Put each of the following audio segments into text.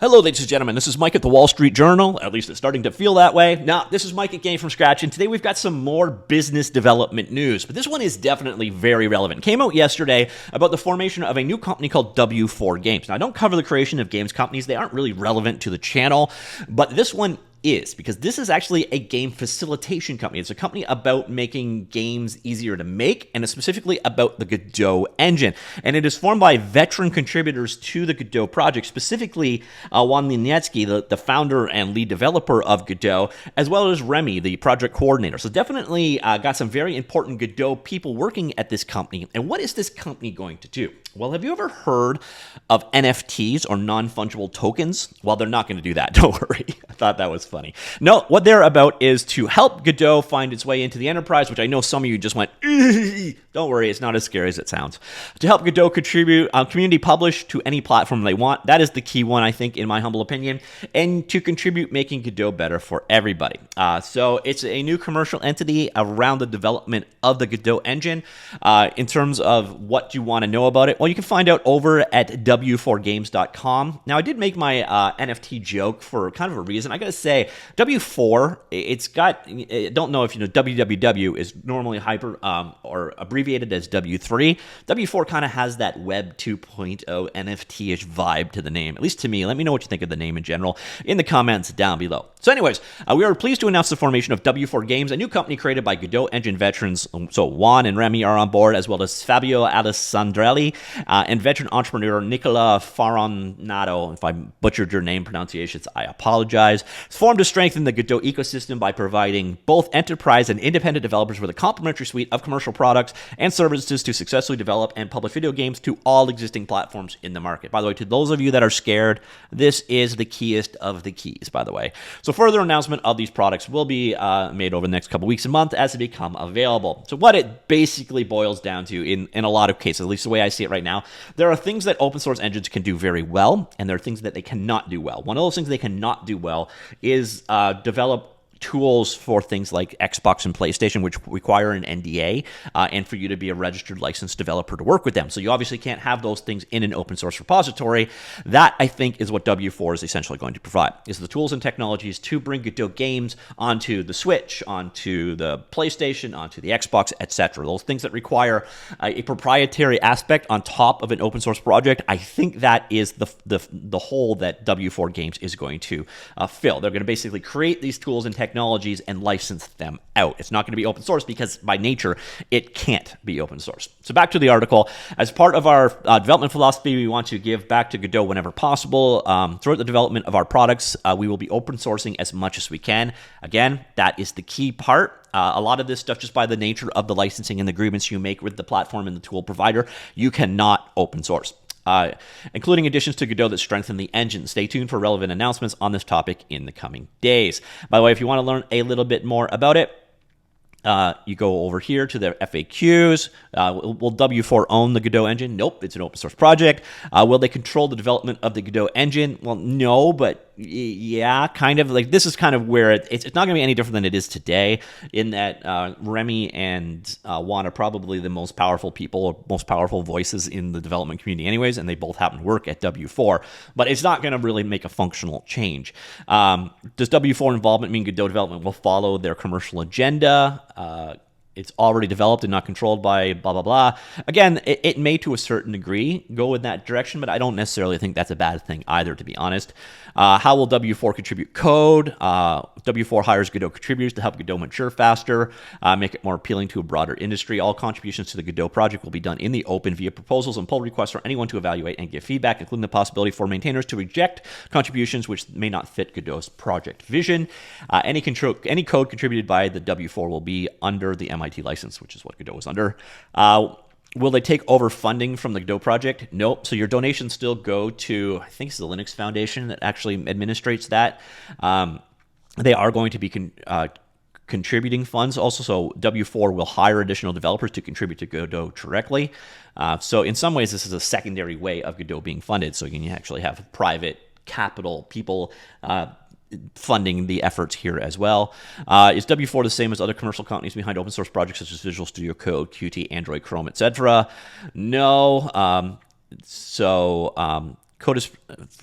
Hello, ladies and gentlemen. This is Mike at the Wall Street Journal. At least it's starting to feel that way. Now, this is Mike at Game from Scratch, and today we've got some more business development news. But this one is definitely very relevant. It came out yesterday about the formation of a new company called W4 Games. Now, I don't cover the creation of games companies. They aren't really relevant to the channel, but this one is, because this is actually a game facilitation company. It's a company about making games easier to make, and it's specifically about the Godot engine. And it is formed by veteran contributors to the Godot project, specifically Juan Linietsky, the founder and lead developer of Godot, as well as Remy, the project coordinator. So definitely got some very important Godot people working at this company. And what is this company going to do? Well, have you ever heard of NFTs or non-fungible tokens? Well, they're not going to do that. Don't worry. I thought that was funny. No, what they're about is to help Godot find its way into the enterprise, which I know some of you just went, don't worry, it's not as scary as it sounds. To help Godot contribute, community publish to any platform they want. That is the key one, I think, in my humble opinion. And to contribute making Godot better for everybody. So it's a new commercial entity around the development of the Godot engine. In terms of what you want to know about it, well, you can find out over at w4games.com. Now, I did make my NFT joke for kind of a reason. I got to say, W4, it's got, I don't know if you know, www is normally or abbreviated as W3. W4 kind of has that Web 2.0 NFT-ish vibe to the name, at least to me. Let me know what you think of the name in general in the comments down below. So anyways, we are pleased to announce the formation of W4 Games, a new company created by Godot engine veterans. So Juan and Remy are on board, as well as Fabio Alessandrelli and veteran entrepreneur Nicola Faronado. If I butchered your name pronunciations, I apologize. It's formed to strengthen the Godot ecosystem by providing both enterprise and independent developers with a complementary suite of commercial products and services to successfully develop and publish video games to all existing platforms in the market. By the way, to those of you that are scared, this is the keyest of the keys, by the way. So further announcement of these products will be made over the next couple weeks and months as they become available. So what it basically boils down to in a lot of cases, at least the way I see it right now, there are things that open source engines can do very well, and there are things that they cannot do well. One of those things they cannot do well is develop tools for things like Xbox and PlayStation, which require an NDA and for you to be a registered licensed developer to work with them. So you obviously can't have those things in an open source repository. That, I think, is what W4 is essentially going to provide, is the tools and technologies to bring Godot games onto the Switch, onto the PlayStation, onto the Xbox, etc. Those things that require a proprietary aspect on top of an open source project. I think that is the hole that W4 Games is going to fill. They're going to basically create these tools and technologies and license them out. It's not going to be open source because by nature, it can't be open source. So back to the article. As part of our development philosophy, we want to give back to Godot whenever possible. Throughout the development of our products, we will be open sourcing as much as we can. Again, that is the key part. A lot of this stuff, just by the nature of the licensing and the agreements you make with the platform and the tool provider, you cannot open source. Including additions to Godot that strengthen the engine. Stay tuned for relevant announcements on this topic in the coming days. By the way, if you want to learn a little bit more about it, you go over here to their FAQs. Will W4 own the Godot engine? Nope, it's an open source project. Will they control the development of the Godot engine? Well, no, but yeah, kind of. Like, this is kind of where it's not going to be any different than it is today, in that Remy and Juan are probably the most powerful people or most powerful voices in the development community anyways, and they both happen to work at W4, but it's not going to really make a functional change. Does W4 involvement mean Godot development will follow their commercial agenda? It's already developed and not controlled by blah, blah, blah. Again, it may to a certain degree go in that direction, but I don't necessarily think that's a bad thing either, to be honest. How will W4 contribute code? W4 hires Godot contributors to help Godot mature faster, make it more appealing to a broader industry. All contributions to the Godot project will be done in the open via proposals and pull requests for anyone to evaluate and give feedback, including the possibility for maintainers to reject contributions which may not fit Godot's project vision. Any code contributed by the W4 will be under the MIT license, which is what Godot is under. Will they take over funding from the Godot project? Nope. So your donations still go to, I think it's the Linux Foundation that actually administrates that. They are going to be contributing funds also. So W4 will hire additional developers to contribute to Godot directly. So in some ways, this is a secondary way of Godot being funded. So you can actually have private capital people funding the efforts here as well. Is W4 the same as other commercial companies behind open source projects such as Visual Studio Code, Qt, Android, Chrome, etc.? No.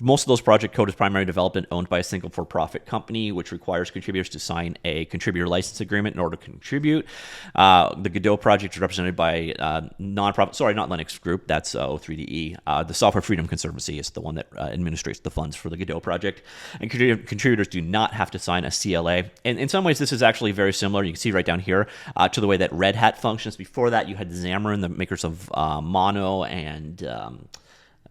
most of those project code is primarily developed and owned by a single for-profit company, which requires contributors to sign a contributor license agreement in order to contribute. The Godot project is represented by nonprofit, sorry, not Linux Group, that's O3DE. The Software Freedom Conservancy is the one that administrates the funds for the Godot project. And contributors do not have to sign a CLA. And in some ways, this is actually very similar. You can see right down here to the way that Red Hat functions. Before that, you had Xamarin, the makers of Mono and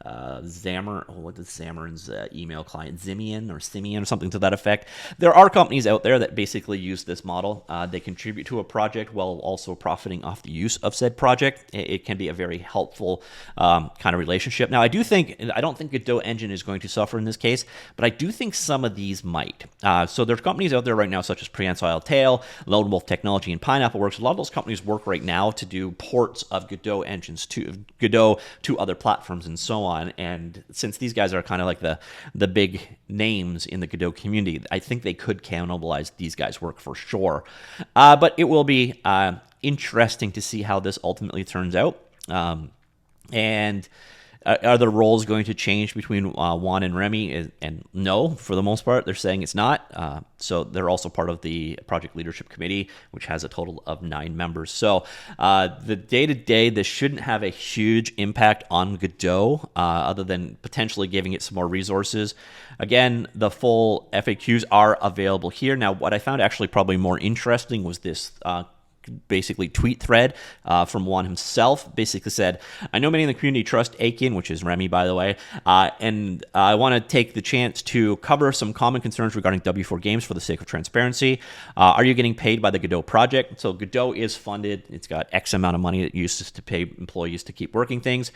what is Xamarin's email client? Simian or something to that effect. There are companies out there that basically use this model. They contribute to a project while also profiting off the use of said project. It can be a very helpful kind of relationship. Now, I don't think Godot engine is going to suffer in this case, but I do think some of these might. So there's companies out there right now such as Prehensile Tail, Lone Wolf Technology, and Pineapple Works. A lot of those companies work right now to do ports of Godot engines to Godot to other platforms and so on. And since these guys are kind of like the big names in the Godot community, I think they could cannibalize these guys' work for sure. But it will be interesting to see how this ultimately turns out. And are the roles going to change between Juan and Remy? And no, for the most part, they're saying it's not. So they're also part of the project leadership committee, which has a total of 9 members. So the day-to-day, this shouldn't have a huge impact on Godot, other than potentially giving it some more resources. Again, the full FAQs are available here. Now, what I found actually probably more interesting was this basically tweet thread from Juan himself. Basically said, I know many in the community trust Aiken, which is Remy, by the way, and I want to take the chance to cover some common concerns regarding W4 games for the sake of transparency. Are you getting paid by the Godot project? So Godot is funded. It's got X amount of money it uses to pay employees to keep working things.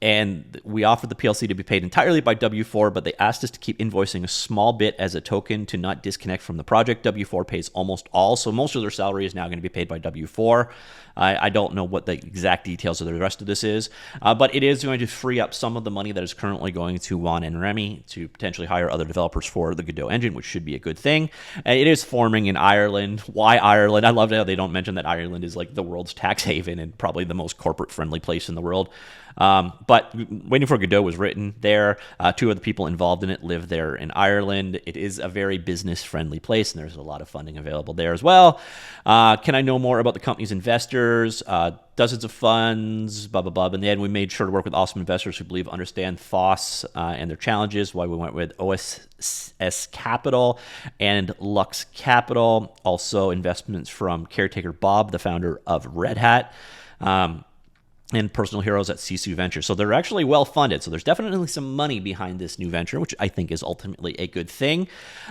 And we offered the PLC to be paid entirely by W4, but they asked us to keep invoicing a small bit as a token to not disconnect from the project. W4 pays almost all, so most of their salary is now going to be paid by W4. I don't know what the exact details of the rest of this is, but it is going to free up some of the money that is currently going to Juan and Remy to potentially hire other developers for the Godot engine, which should be a good thing. It is forming in Ireland. Why Ireland? I love how they don't mention that Ireland is like the world's tax haven and probably the most corporate-friendly place in the world. But Waiting for Godot was written there. 2 of the people involved in it live there in Ireland. It is a very business-friendly place, and there's a lot of funding available there as well. Can I know more about the company's investors? Dozens of funds, blah, blah, blah. In the end, we made sure to work with awesome investors who believe, understand FOSS and their challenges, why we went with OSS Capital and Lux Capital. Also, investments from Caretaker Bob, the founder of Red Hat. And personal heroes at Sisu Ventures. So they're actually well-funded. So there's definitely some money behind this new venture, which I think is ultimately a good thing.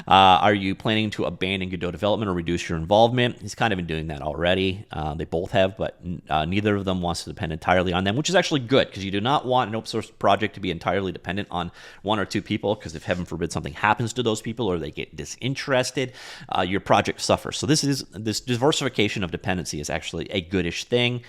Are you planning to abandon Godot development or reduce your involvement? He's kind of been doing that already. They both have, but neither of them wants to depend entirely on them, which is actually good because you do not want an open source project to be entirely dependent on 1 or 2 people, because if heaven forbid something happens to those people or they get disinterested, your project suffers. So this diversification of dependency is actually a goodish thing.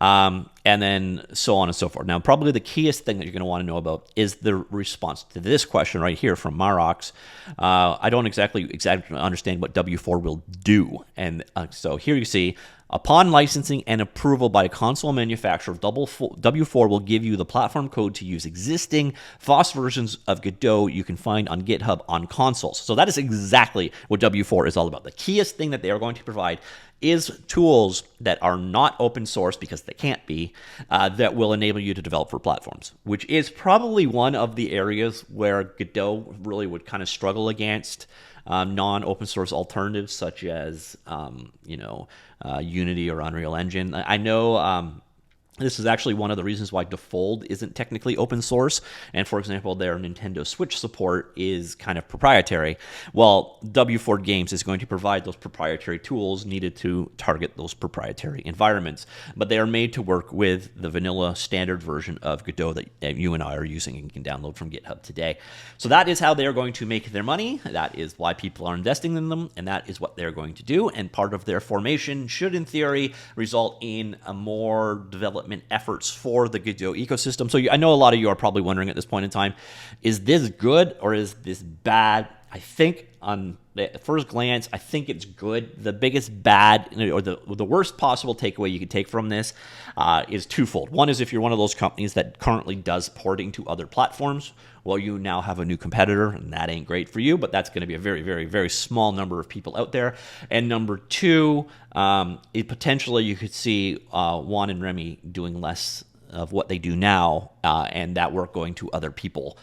And then so on and so forth. Now, probably the keyest thing that you're going to want to know about is the response to this question right here from Marox. I don't exactly understand what W4 will do. And so here you see, upon licensing and approval by a console manufacturer, W4 will give you the platform code to use existing FOSS versions of Godot you can find on GitHub on consoles. So that is exactly what W4 is all about. The keyest thing that they are going to provide is tools that are not open source, because they can't be, that will enable you to develop for platforms, which is probably one of the areas where Godot really would kind of struggle against non-open source alternatives such as, Unity or Unreal Engine. I know this is actually one of the reasons why Defold isn't technically open source. And for example, their Nintendo Switch support is kind of proprietary. Well, W4 Games is going to provide those proprietary tools needed to target those proprietary environments. But they are made to work with the vanilla standard version of Godot that you and I are using and can download from GitHub today. So that is how they are going to make their money. That is why people are investing in them. And that is what they're going to do. And part of their formation should, in theory, result in a more development efforts for the Godot ecosystem. So I know a lot of you are probably wondering at this point in time, is this good or is this bad? I think At first glance, I think it's good. The biggest bad or the worst possible takeaway you could take from this is twofold. One is if you're one of those companies that currently does porting to other platforms, well, you now have a new competitor, and that ain't great for you, but that's going to be a very, very, very small number of people out there. And number two, potentially you could see Juan and Remy doing less of what they do now, and that work going to other people.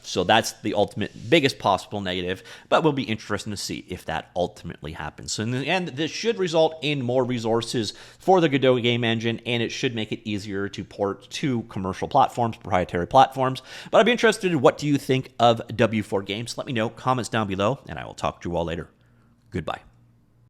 So that's the ultimate biggest possible negative, but will be interesting to see if that ultimately happens. So in the end, this should result in more resources for the Godot game engine, and it should make it easier to port to commercial platforms, proprietary platforms. But I'd be interested in what do you think of W4 Games? Let me know, comments down below, and I will talk to you all later. Goodbye.